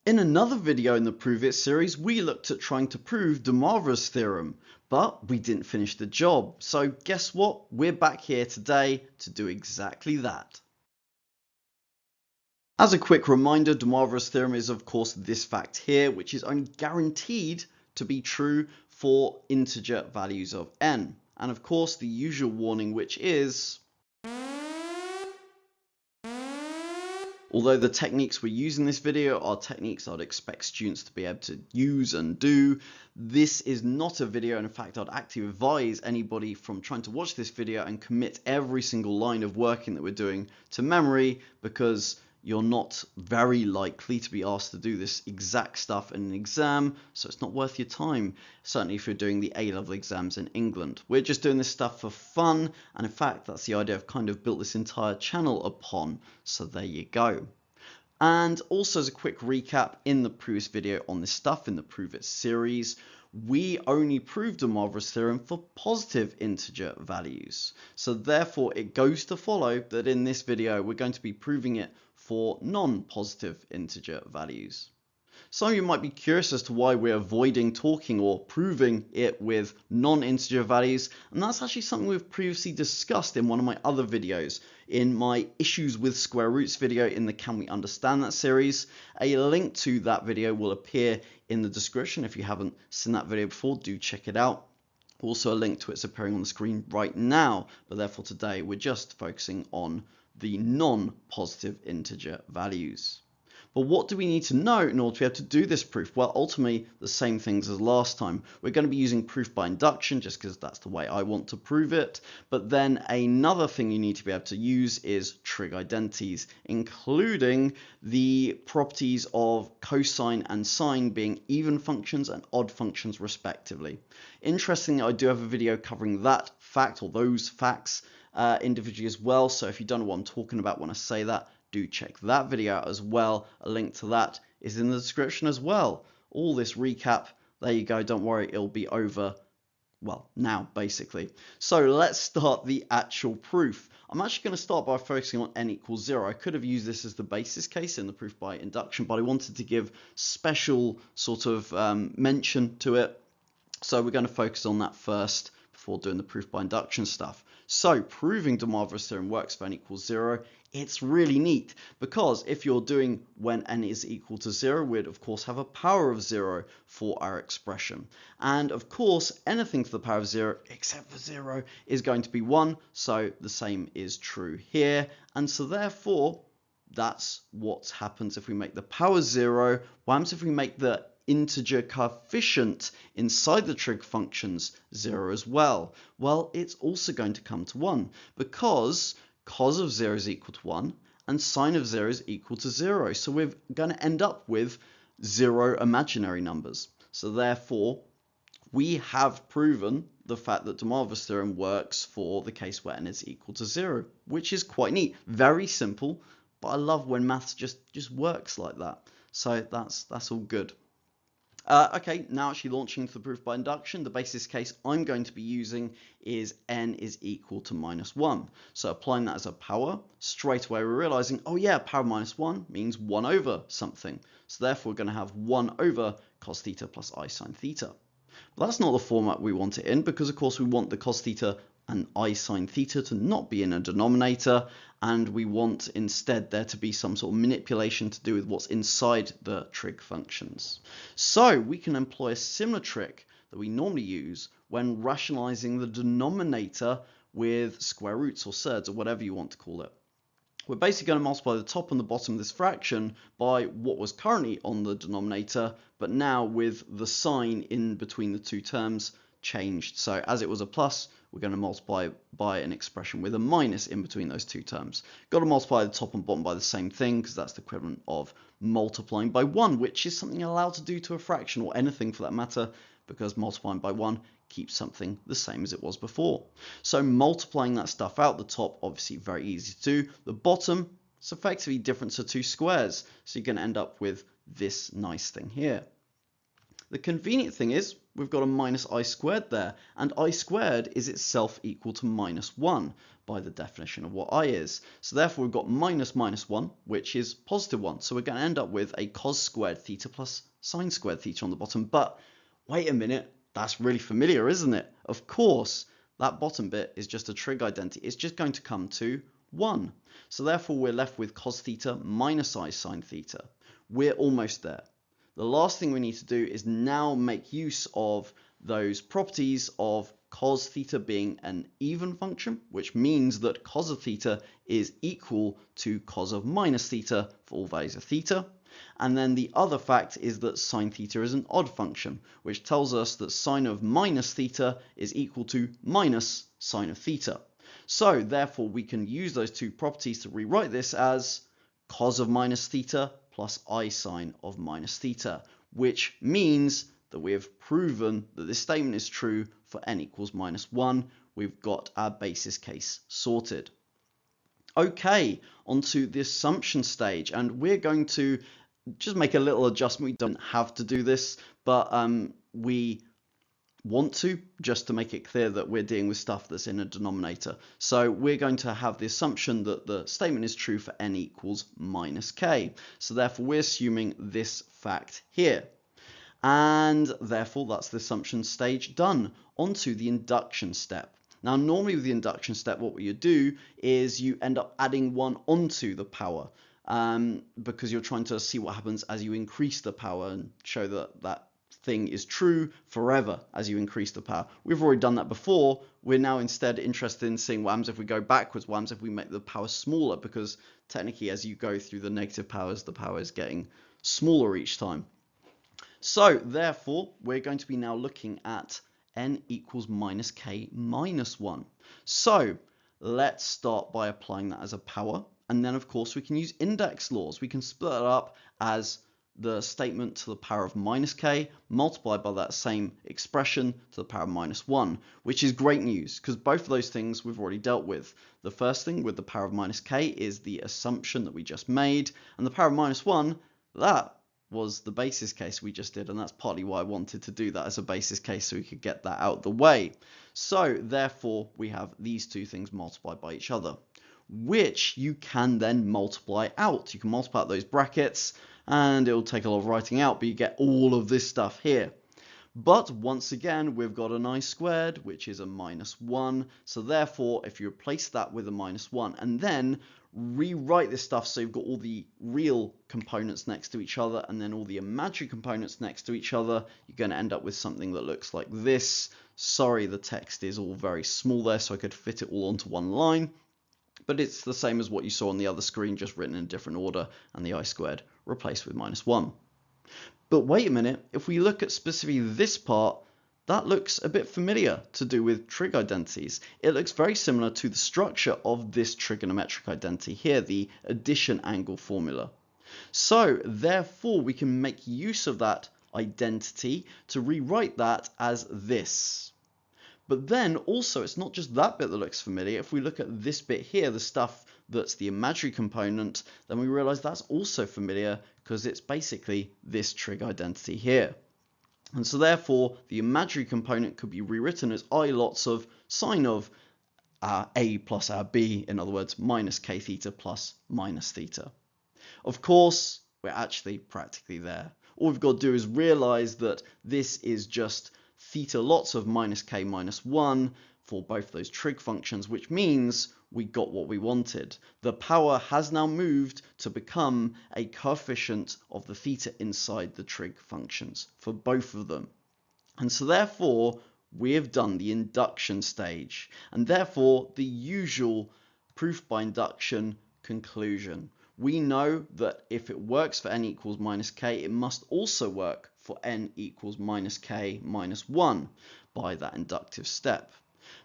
In another video in the Prove It series, we looked at trying to prove de Moivre's theorem, but we didn't finish the job. So guess what? We're back here today to do exactly that. As a quick reminder, de Moivre's theorem is of course this fact here, which is only guaranteed to be true for integer values of n. And of course the usual warning, which is, although the techniques we use in this video are techniques I'd expect students to be able to use and do, this is not a video, and in fact I'd actively advise anybody from trying to watch this video and commit every single line of working that we're doing to memory, because you're not very likely to be asked to do this exact stuff in an exam, so it's not worth your time, certainly if you're doing the A-level exams in England. We're just doing this stuff for fun, and in fact that's the idea I've kind of built this entire channel upon, so there you go. And also as a quick recap, in the previous video on this stuff, in the Prove It series, we only proved de Moivre's theorem for positive integer values. So therefore it goes to follow that in this video we're going to be proving it for non-positive integer values. Some of you might be curious as to why we're avoiding talking or proving it with non-integer values, and that's actually something we've previously discussed in one of my other videos, in my issues with square roots video in the Can We Understand That series. A link to that video will appear in the description. If you haven't seen that video before, do check it out. Also a link to it's appearing on the screen right now, but therefore today we're just focusing on the non-positive integer values. But what do we need to know in order to be able to do this proof? Well, ultimately the same things as last time. We're going to be using proof by induction just because that's the way I want to prove it. But then another thing you need to be able to use is trig identities, including the properties of cosine and sine being even functions and odd functions respectively. Interestingly, I do have a video covering that fact or those facts individually as well. So if you don't know what I'm talking about when I say that, do check that video out as well. A link to that is in the description as well. All this recap, there you go, don't worry, it'll be over, well, now basically. So let's start the actual proof. I'm actually going to start by focusing on n equals 0. I could have used this as the basis case in the proof by induction, but I wanted to give special sort of mention to it. So we're going to focus on that first before doing the proof by induction stuff. So proving de Moivre's theorem works for n equals 0. It's really neat because if you're doing when n is equal to 0, we'd of course have a power of 0 for our expression. And of course, anything to the power of 0 except for 0 is going to be 1. So the same is true here. And so therefore, that's what happens if we make the power 0. What happens if we make the integer coefficient inside the trig functions 0 as well? Well, it's also going to come to 1 because cos of 0 is equal to 1 and sine of 0 is equal to 0. So we're going to end up with 0 imaginary numbers. So therefore, we have proven the fact that de Moivre's theorem works for the case where n is equal to 0, which is quite neat. Very simple, but I love when maths just works like that. So that's all good. Okay, now actually launching into the proof by induction, the basis case I'm going to be using is n is equal to minus 1. So applying that as a power, straight away we're realizing, oh yeah, power minus 1 means 1 over something. So therefore we're going to have 1 over cos theta plus I sine theta. But that's not the format we want it in, because of course we want the cos theta and I sine theta to not be in a denominator, and we want instead there to be some sort of manipulation to do with what's inside the trig functions. So we can employ a similar trick that we normally use when rationalizing the denominator with square roots or surds or whatever you want to call it. We're basically going to multiply the top and the bottom of this fraction by what was currently on the denominator, but now with the sign in between the two terms changed. So as it was a plus, we're going to multiply by an expression with a minus in between those two terms. Got to multiply the top and bottom by the same thing, because that's the equivalent of multiplying by 1, which is something you're allowed to do to a fraction, or anything for that matter, because multiplying by 1 keeps something the same as it was before. So multiplying that stuff out, the top obviously very easy to do. The bottom, it's effectively difference of two squares, so you're going to end up with this nice thing here. The convenient thing is we've got a minus I squared there, and I squared is itself equal to minus 1 by the definition of what I is. So therefore we've got minus minus 1, which is positive 1. So we're going to end up with a cos squared theta plus sine squared theta on the bottom. But wait a minute, that's really familiar, isn't it? Of course, that bottom bit is just a trig identity. It's just going to come to 1. So therefore we're left with cos theta minus I sine theta. We're almost there. The last thing we need to do is now make use of those properties of cos theta being an even function, which means that cos of theta is equal to cos of minus theta for all values of theta. And then the other fact is that sine theta is an odd function, which tells us that sine of minus theta is equal to minus sine of theta. So therefore we can use those two properties to rewrite this as cos of minus theta plus I sine of minus theta, which means that we have proven that this statement is true for n equals minus 1. We've got our basis case sorted. Okay, onto the assumption stage, and we're going to just make a little adjustment. We don't have to do this, but we want to, just to make it clear that we're dealing with stuff that's in a denominator. So we're going to have the assumption that the statement is true for n equals minus k. So therefore we're assuming this fact here. And therefore that's the assumption stage done. Onto the induction step. Now normally with the induction step what you do is you end up adding 1 onto the power because you're trying to see what happens as you increase the power and show that that thing is true forever as you increase the power. We've already done that before. We're now instead interested in seeing what happens if we go backwards, what happens if we make the power smaller, because technically as you go through the negative powers, the power is getting smaller each time. So therefore we're going to be now looking at n equals minus k minus 1. So let's start by applying that as a power, and then of course we can use index laws. We can split it up as the statement to the power of minus k multiplied by that same expression to the power of minus 1, which is great news because both of those things we've already dealt with. The first thing with the power of minus k is the assumption that we just made, and the power of minus 1, that was the basis case we just did, and that's partly why I wanted to do that as a basis case so we could get that out the way. So therefore we have these two things multiplied by each other, which you can then multiply out. You can multiply out those brackets and it will take a lot of writing out, but you get all of this stuff here. But once again, we've got an I squared, which is a minus 1. So therefore, if you replace that with a minus 1 and then rewrite this stuff so you've got all the real components next to each other and then all the imaginary components next to each other, you're going to end up with something that looks like this. Sorry, the text is all very small there, so I could fit it all onto one line. But it's the same as what you saw on the other screen, just written in a different order, and the I squared replaced with minus 1. But wait a minute, if we look at specifically this part, that looks a bit familiar to do with trig identities. It looks very similar to the structure of this trigonometric identity here, the addition angle formula. So therefore we can make use of that identity to rewrite that as this. But then also it's not just that bit that looks familiar. If we look at this bit here, the stuff that's the imaginary component, then we realize that's also familiar because it's basically this trig identity here. And so therefore the imaginary component could be rewritten as I lots of sine of a plus our b, in other words minus k theta plus minus theta. Of course we're actually practically there. All we've got to do is realize that this is just theta lots of minus k minus 1 for both those trig functions, which means we got what we wanted. The power has now moved to become a coefficient of the theta inside the trig functions for both of them. And so therefore we have done the induction stage, and therefore the usual proof by induction conclusion. We know that if it works for n equals minus k, it must also work for n equals minus k minus 1 by that inductive step.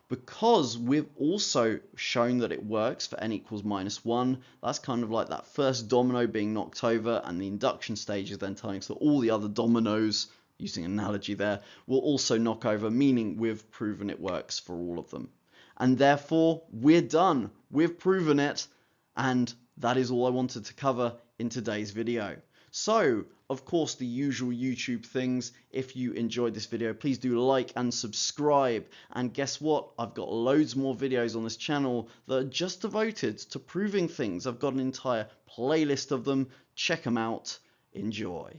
Because we've also shown that it works for n equals minus 1, that's kind of like that first domino being knocked over, and the induction stage is then telling us that all the other dominoes, using an analogy there, will also knock over, meaning we've proven it works for all of them. And therefore, we're done. We've proven it, and that is all I wanted to cover in today's video. So, Of course, the usual YouTube things. If you enjoyed this video, please do like and subscribe. And guess what? I've got loads more videos on this channel that are just devoted to proving things. I've got an entire playlist of them. Check them out. Enjoy.